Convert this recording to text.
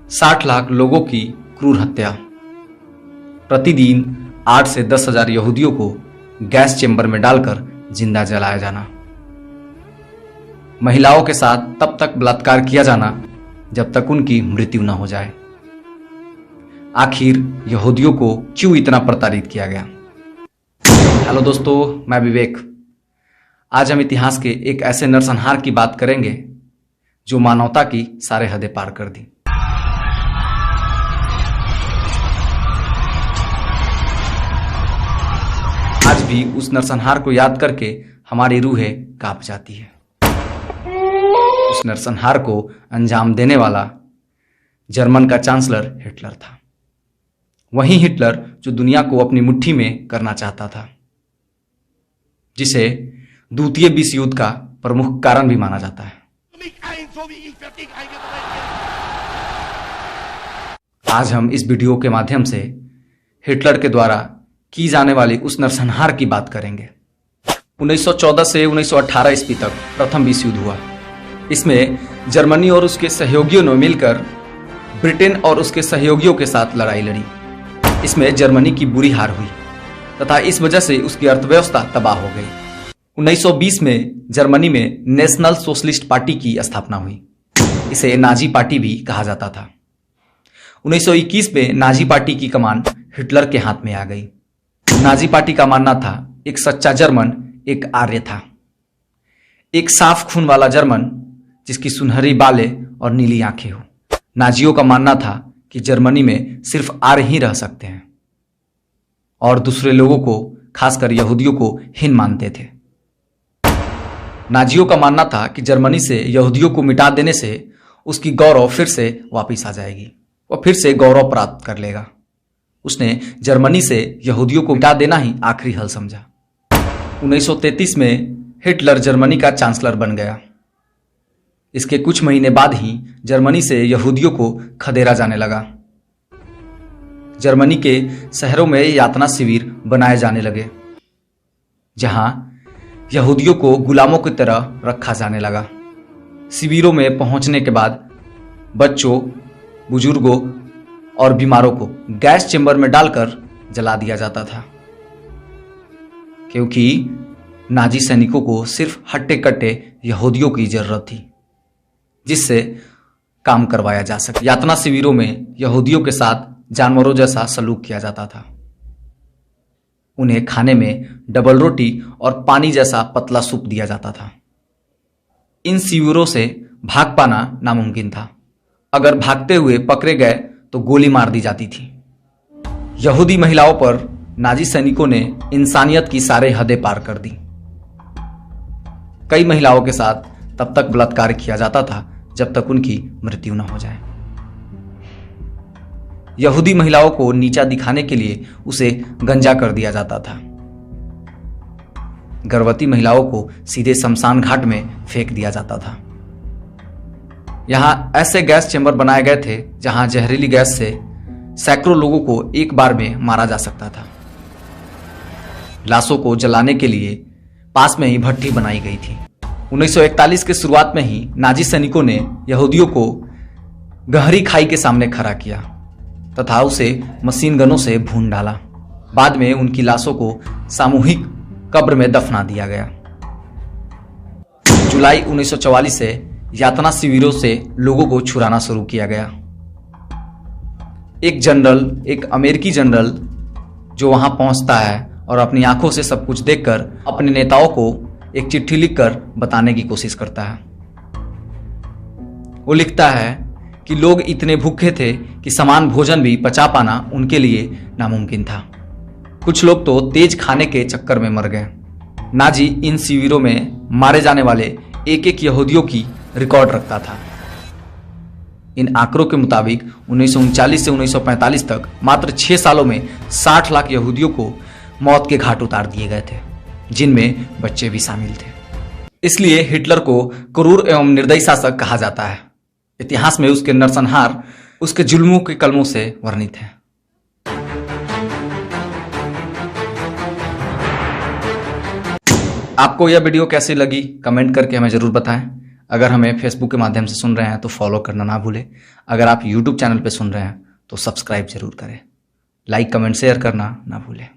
60 लाख लोगों की क्रूर हत्या, प्रतिदिन 8 से 10 हजार यहूदियों को गैस चेंबर में डालकर जिंदा जलाया जाना, महिलाओं के साथ तब तक बलात्कार किया जाना जब तक उनकी मृत्यु न हो जाए। आखिर यहूदियों को क्यों इतना प्रताड़ित किया गया? हेलो दोस्तों, मैं विवेक। आज हम इतिहास के एक ऐसे नरसंहार की बात करेंगे जो मानवता की सारे हदें पार कर दी। आज भी उस नरसंहार को याद करके हमारी रूहें कांप जाती है। उस नरसंहार को अंजाम देने वाला जर्मन का चांसलर हिटलर था। वही हिटलर जो दुनिया को अपनी मुट्ठी में करना चाहता था, जिसे द्वितीय विश्व युद्ध का प्रमुख कारण भी माना जाता है। आज हम इस वीडियो के माध्यम से हिटलर के द्वारा की जाने वाली उस नरसंहार की बात करेंगे। 1914 से 1918 ईस्वी तक प्रथम विश्व युद्ध हुआ। इसमें जर्मनी और उसके सहयोगियों ने मिलकर ब्रिटेन और उसके सहयोगियों के साथ लड़ाई लड़ी। इसमें जर्मनी की बुरी हार हुई तथा इस वजह से उसकी अर्थव्यवस्था तबाह हो गई। 1920 में जर्मनी में नेशनल सोशलिस्ट पार्टी की स्थापना हुई। इसे नाजी पार्टी भी कहा जाता था। 1921 में नाजी पार्टी की कमान हिटलर के हाथ में आ गई। नाजी पार्टी का मानना था एक सच्चा जर्मन एक आर्य था, एक साफ खून वाला जर्मन जिसकी सुनहरी बालें और नीली आंखें हो। नाजियों का मानना था कि जर्मनी में सिर्फ आर्य ही रह सकते हैं और दूसरे लोगों को, खासकर यहूदियों को हीन मानते थे। नाजियों का मानना था कि जर्मनी से यहूदियों को मिटा देने से उसकी गौरव फिर से वापस आ जाएगी, वह फिर से गौरव प्राप्त कर लेगा। उसने जर्मनी से यहूदियों को मिटा देना ही आखिरी हल समझा। 1933 में हिटलर जर्मनी का चांसलर बन गया। इसके कुछ महीने बाद ही जर्मनी से यहूदियों को खदेड़ा जाने लगा। जर्मनी के शहरों में यातना शिविर बनाए जाने लगे, जहां यहूदियों को गुलामों की तरह रखा जाने लगा। शिविरों में पहुंचने के बाद बच्चों, बुजुर्गों और बीमारों को गैस चेंबर में डालकर जला दिया जाता था, क्योंकि नाजी सैनिकों को सिर्फ हट्टे कट्टे यहूदियों की जरूरत थी जिससे काम करवाया जा सके। यातना शिविरों में यहूदियों के साथ जानवरों जैसा सलूक किया जाता था। उन्हें खाने में डबल रोटी और पानी जैसा पतला सूप दिया जाता था। इन शिविरों से भाग पाना नामुमकिन था। अगर भागते हुए पकड़े गए तो गोली मार दी जाती थी। यहूदी महिलाओं पर नाजी सैनिकों ने इंसानियत की सारे हदें पार कर दी। कई महिलाओं के साथ तब तक बलात्कार किया जाता था जब तक उनकी मृत्यु न हो जाए। यहूदी महिलाओं को नीचा दिखाने के लिए उसे गंजा कर दिया जाता था। गर्भवती महिलाओं को सीधे शमशान घाट में फेंक दिया जाता था। यहां ऐसे गैस चेंबर बनाए गए थे जहां जहरीली गैस से सैकड़ों लोगों को एक बार में मारा जा सकता था। लाशों को जलाने के लिए पास में ही भट्ठी बनाई गई थी। 1941 के शुरुआत में ही नाजी सैनिकों ने यहूदियों को गहरी खाई के सामने खड़ा किया तथा उसे मशीन गनों से भून डाला। बाद में उनकी लाशों को सामूहिक कब्र में दफना दिया गया। जुलाई 1944 से यातना शिविरों से लोगों को छुड़ाना शुरू किया गया। एक अमेरिकी जनरल जो वहां पहुंचता है और अपनी आंखों से सब कुछ देखकर अपने नेताओं को एक चिट्ठी लिखकर बताने की कोशिश करता है। वो लिखता है कि लोग इतने भूखे थे कि समान भोजन भी पचा पाना उनके लिए नामुमकिन था। कुछ लोग तो तेज खाने के चक्कर में मर गए। नाजी इन शिविरों में मारे जाने वाले एक एक यहूदियों की रिकॉर्ड रखता था। इन आंकड़ों के मुताबिक 1939 से 1945 तक मात्र 6 सालों में 60 लाख यहूदियों को मौत के घाट उतार दिए गए थे, जिनमें बच्चे भी शामिल थे। इसलिए हिटलर को क्रूर एवं निर्दयी शासक कहा जाता है। इतिहास में उसके नरसंहार उसके जुल्मों के कलमों से वर्णित है। आपको यह वीडियो कैसी लगी कमेंट करके हमें जरूर बताएं। अगर हमें फेसबुक के माध्यम से सुन रहे हैं तो फॉलो करना ना भूलें। अगर आप यूट्यूब चैनल पर सुन रहे हैं तो सब्सक्राइब जरूर करें। लाइक कमेंट शेयर करना ना भूलें।